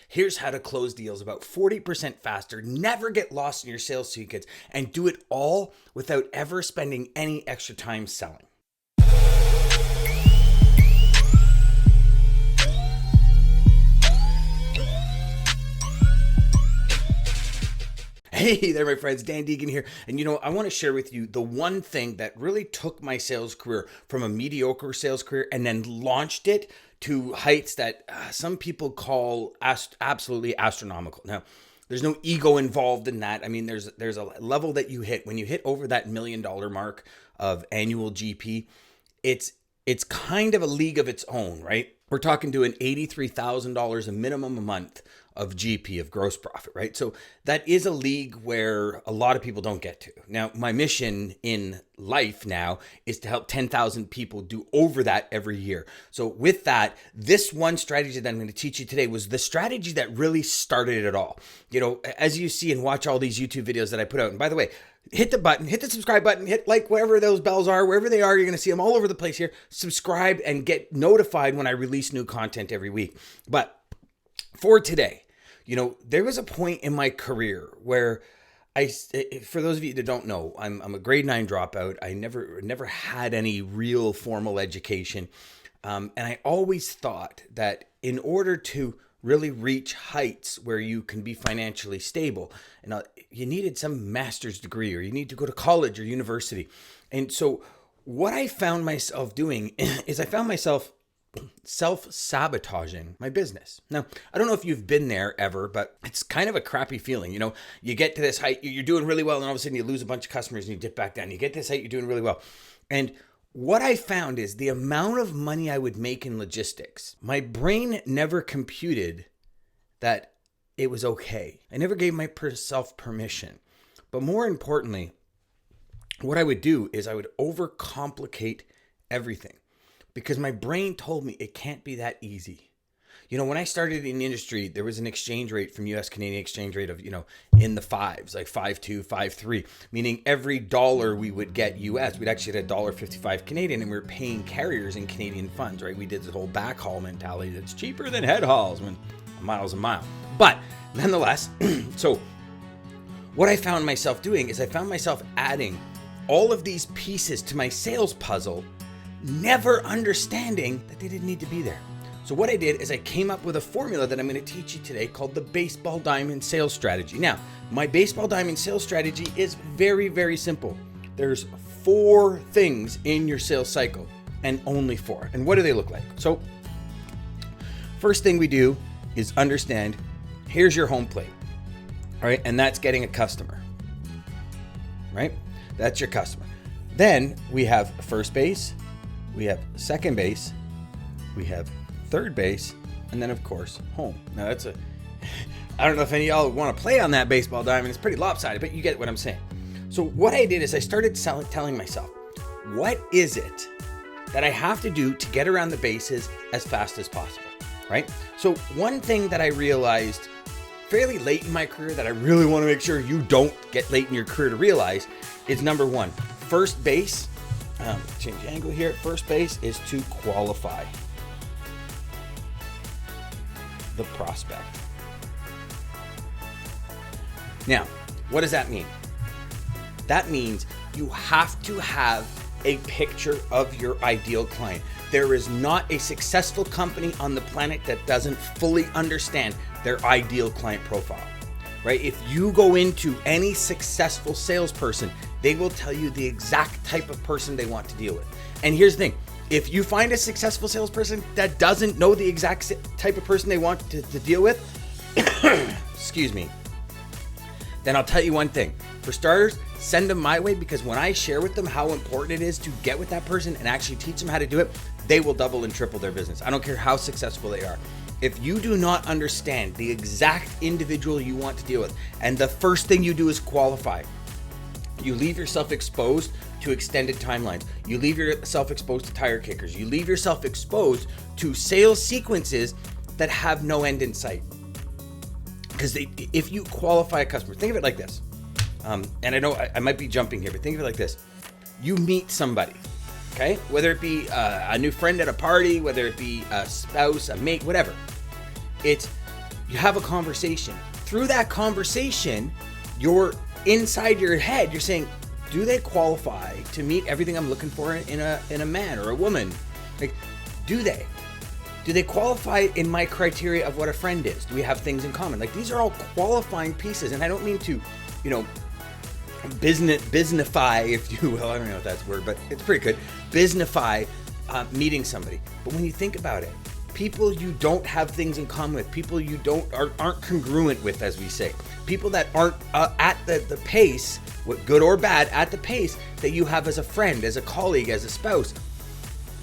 Here's how to close deals about 40% faster, never get lost in your sales secrets, and do it all without ever spending any extra time selling. Hey there, my friends, Dan Deegan here. And I want to share with you the one thing that really took my sales career from a mediocre sales career and then launched it to heights that some people call absolutely astronomical. Now, there's no ego involved in that. I mean, there's a level that you hit when you hit over that $1 million mark of annual GP. It's kind of a league of its own, right? We're talking to an $83,000 a minimum a month of GP, of gross profit, right? So that is a league where a lot of people don't get to. Now, my mission in life now is to help 10,000 people do over that every year. So with that, this one strategy that I'm going to teach you today was the strategy that really started it all. As you see and watch all these YouTube videos that I put out, and by the way, hit the button, hit the subscribe button, hit like wherever those bells are, wherever they are, you're going to see them all over the place here. Subscribe and get notified when I release new content every week. But for today, there was a point in my career where for those of you that don't know, I'm a grade 9 dropout. I never had any real formal education. And I always thought that in order to really reach heights where you can be financially stable, you needed some master's degree or you need to go to college or university. And so what I found myself doing is I found myself self-sabotaging my business. Now, I don't know if you've been there ever, but it's kind of a crappy feeling. You get to this height, you're doing really well, and all of a sudden you lose a bunch of customers and you dip back down. You get to this height, you're doing really well. And what I found is the amount of money I would make in logistics, my brain never computed that it was okay. I never gave myself permission. But more importantly, what I would do is I would overcomplicate everything because my brain told me it can't be that easy. When I started in the industry, there was an exchange rate from US Canadian exchange rate of, in the fives, like 5.2, 5.3, meaning every dollar we would get US, we'd actually get $1.55 Canadian, and we were paying carriers in Canadian funds, right? We did this whole backhaul mentality that's cheaper than head hauls when a mile's a mile. But nonetheless, so what I found myself doing is I found myself adding all of these pieces to my sales puzzle, never understanding that they didn't need to be there. So what I did is I came up with a formula that I'm going to teach you today called the baseball diamond sales strategy. Now, my baseball diamond sales strategy is very, very simple. There's 4 things in your sales cycle and only 4. And what do they look like? So first thing we do is understand, here's your home plate, all right? And that's getting a customer, right? That's your customer. Then we have first base, we have second base, we have third base, and then of course, home. Now I don't know if any of y'all want to play on that baseball diamond. It's pretty lopsided, but you get what I'm saying. So what I did is I started telling myself, what is it that I have to do to get around the bases as fast as possible, right? So one thing that I realized fairly late in my career that I really want to make sure you don't get late in your career to realize is number 1, first base. Change the angle here. First base is to qualify the prospect. Now, what does that mean? That means you have to have a picture of your ideal client. There is not a successful company on the planet that doesn't fully understand their ideal client profile, right? If you go into any successful salesperson, they will tell you the exact type of person they want to deal with. And here's the thing. If you find a successful salesperson that doesn't know the exact type of person they want to deal with, excuse me, then I'll tell you one thing. For starters, send them my way, because when I share with them how important it is to get with that person and actually teach them how to do it, they will double and triple their business. I don't care how successful they are. If you do not understand the exact individual you want to deal with, and the first thing you do is qualify, you leave yourself exposed to extended timelines. You leave yourself exposed to tire kickers. You leave yourself exposed to sales sequences that have no end in sight. Because if you qualify a customer, think of it like this. And I know I might be jumping here, but think of it like this. You meet somebody, okay? Whether it be a new friend at a party, whether it be a spouse, a mate, whatever. You have a conversation. Through that conversation, you're inside your head, you're saying, do they qualify to meet everything I'm looking for in a man or a woman? Like, do they? Do they qualify in my criteria of what a friend is? Do we have things in common? Like, these are all qualifying pieces. And I don't mean to, businessify, if you will. I don't know if that's a word, but it's pretty good. Businessify meeting somebody. But when you think about it, people you don't have things in common with, people you aren't congruent with, as we say, people that aren't at the pace, good or bad, at the pace that you have as a friend, as a colleague, as a spouse.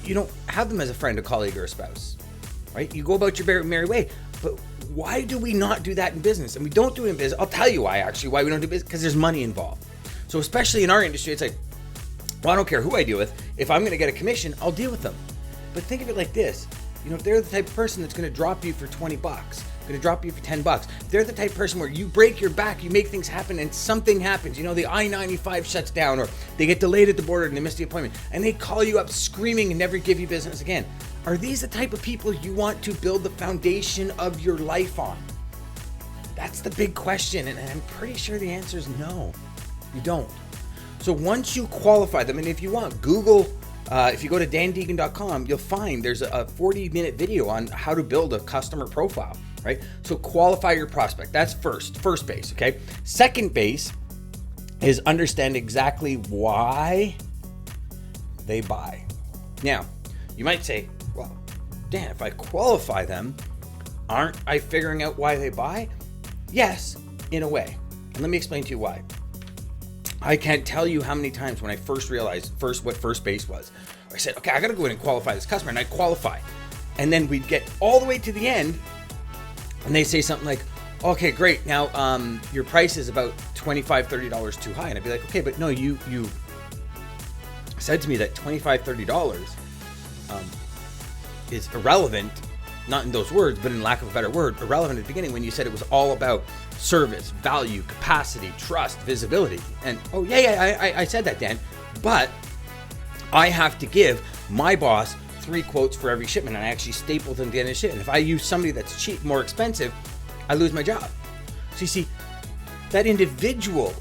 You don't have them as a friend, a colleague, or a spouse, right? You go about your merry way. But why do we not do that in business? And we don't do it in business. I'll tell you why we don't do business, because there's money involved. So especially in our industry, it's like, well, I don't care who I deal with. If I'm going to get a commission, I'll deal with them. But think of it like this. If they're the type of person that's going to drop you for $20, going to drop you for $10, they're the type of person where you break your back, you make things happen, and something happens. The I-95 shuts down, or they get delayed at the border and they miss the appointment, and they call you up screaming and never give you business again. Are these the type of people you want to build the foundation of your life on? That's the big question, and I'm pretty sure the answer is no, you don't. So once you qualify them, and if you want, Google, if you go to dandeegan.com, you'll find there's a 40-minute video on how to build a customer profile, right? So qualify your prospect. That's first base, okay? Second base is understand exactly why they buy. Now, you might say, well, Dan, if I qualify them, aren't I figuring out why they buy? Yes, in a way. And let me explain to you why. I can't tell you how many times when I first realized what first base was. I said, okay, I got to go in and qualify this customer, and I qualify. And then we'd get all the way to the end, and they say something like, okay, great. Now, your price is about $25, $30 too high. And I'd be like, okay, but no, you said to me that $25, $30 is irrelevant, not in those words, but in lack of a better word, irrelevant at the beginning when you said it was all about service, value, capacity, trust, visibility. And I said that, Dan, but I have to give my boss 3 quotes for every shipment, and I actually stapled them at the end of the shipment. If I use somebody that's cheap, more expensive, I lose my job. So you see, that individual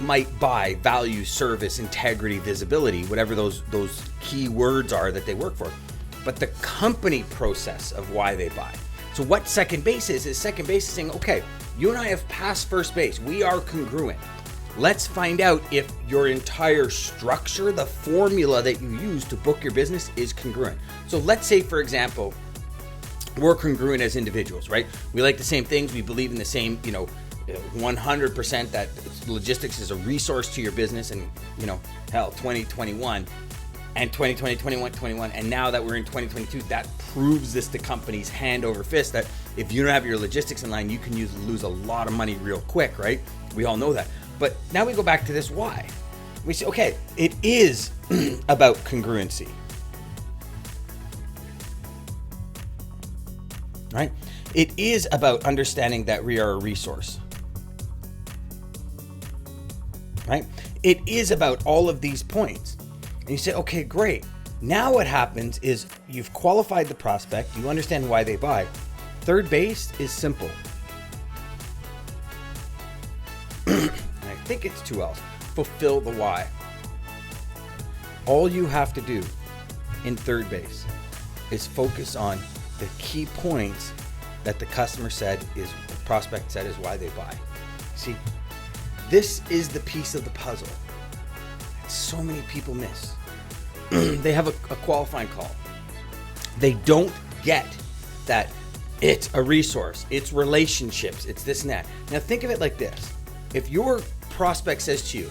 might buy value, service, integrity, visibility, whatever those key words are that they work for, but the company process of why they buy. So what second base is second base is saying, okay, you and I have passed first base. We are congruent. Let's find out if your entire structure, the formula that you use to book your business, is congruent. So let's say, for example, we're congruent as individuals, right? We like the same things. We believe in the same, 100% that logistics is a resource to your business. And, 2021 and 2020, 21, and now that we're in 2022, that proves this to companies hand over fist that if you don't have your logistics in line, you can lose a lot of money real quick, right? We all know that. But now we go back to this why. We say, okay, it is about congruency, right? It is about understanding that we are a resource, right? It is about all of these points. And you say, okay, great. Now what happens is you've qualified the prospect, you understand why they buy. Third base is simple. And I think it's 2 L's. Fulfill the why. All you have to do in third base is focus on the key points that the prospect said is why they buy. See, this is the piece of the puzzle that so many people miss. They have a qualifying call. They don't get that it's a resource, it's relationships, it's this and that. Now think of it like this. If your prospect says to you,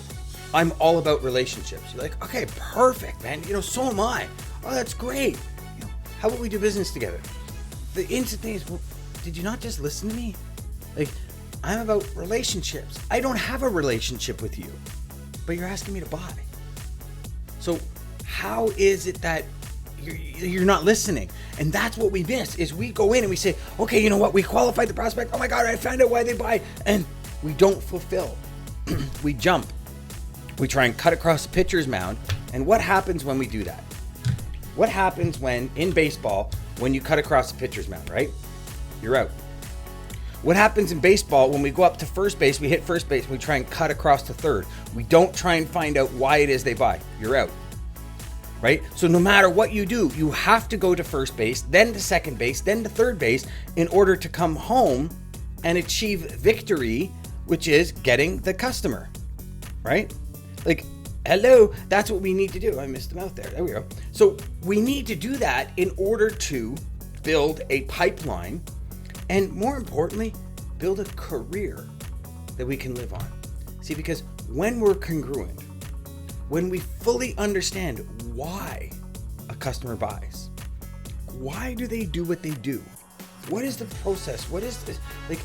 I'm all about relationships, you're like, okay, perfect, man. So am I. Oh, that's great. How about we do business together? The instant thing is, well, did you not just listen to me? Like, I'm about relationships. I don't have a relationship with you, but you're asking me to buy. So how is it that you're not listening? And that's what we miss, is we go in and we say, okay, you know what? We qualified the prospect. Oh my God, I found out why they buy. And we don't fulfill. We jump. We try and cut across the pitcher's mound. And what happens when we do that? What happens when, in baseball, when you cut across the pitcher's mound, right? You're out. What happens in baseball when we go up to first base, we hit first base, we try and cut across to third. We don't try and find out why it is they buy. You're out. Right? So no matter what you do, you have to go to first base, then to second base, then to third base in order to come home and achieve victory, which is getting the customer. Right? Like, hello, that's what we need to do. I missed them out there. There we go. So we need to do that in order to build a pipeline and, more importantly, build a career that we can live on. See, because when we're congruent, when we fully understand why a customer buys, why do they do what they do? What is the process? What is this? Like,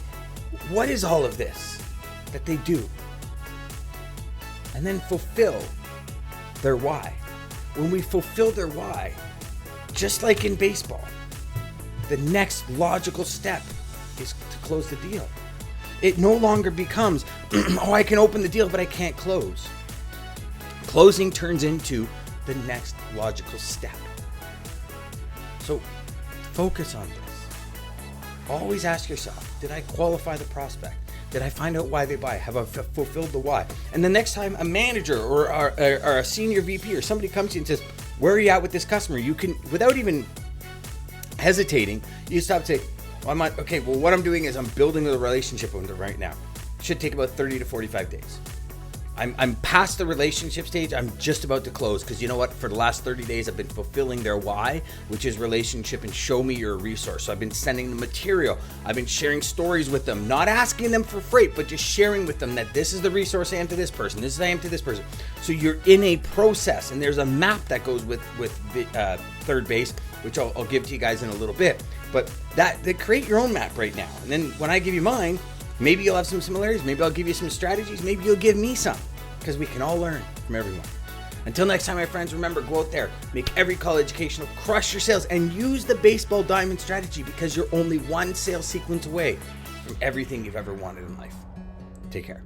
what is all of this that they do? And then fulfill their why. When we fulfill their why, just like in baseball, the next logical step is to close the deal. It no longer becomes, oh, I can open the deal, but I can't close. Closing turns into the next logical step. So focus on this. Always ask yourself, did I qualify the prospect? Did I find out why they buy? Have I fulfilled the why? And the next time a manager or a senior VP or somebody comes to you and says, where are you at with this customer? You can, without even hesitating, you stop and say, what I'm doing is I'm building a relationship with them right now. It should take about 30 to 45 days. I'm past the relationship stage. I'm just about to close because you know what? For the last 30 days, I've been fulfilling their why, which is relationship and show me you're a resource. So I've been sending them material. I've been sharing stories with them, not asking them for freight, but just sharing with them that this is the resource I am to this person. This is I am to this person. So you're in a process, and there's a map that goes with third base, which I'll give to you guys in a little bit. But they create your own map right now. And then when I give you mine, maybe you'll have some similarities. Maybe I'll give you some strategies. Maybe you'll give me some, because we can all learn from everyone. Until next time, my friends, remember, go out there, make every call educational, crush your sales, and use the baseball diamond strategy, because you're only one sales sequence away from everything you've ever wanted in life. Take care.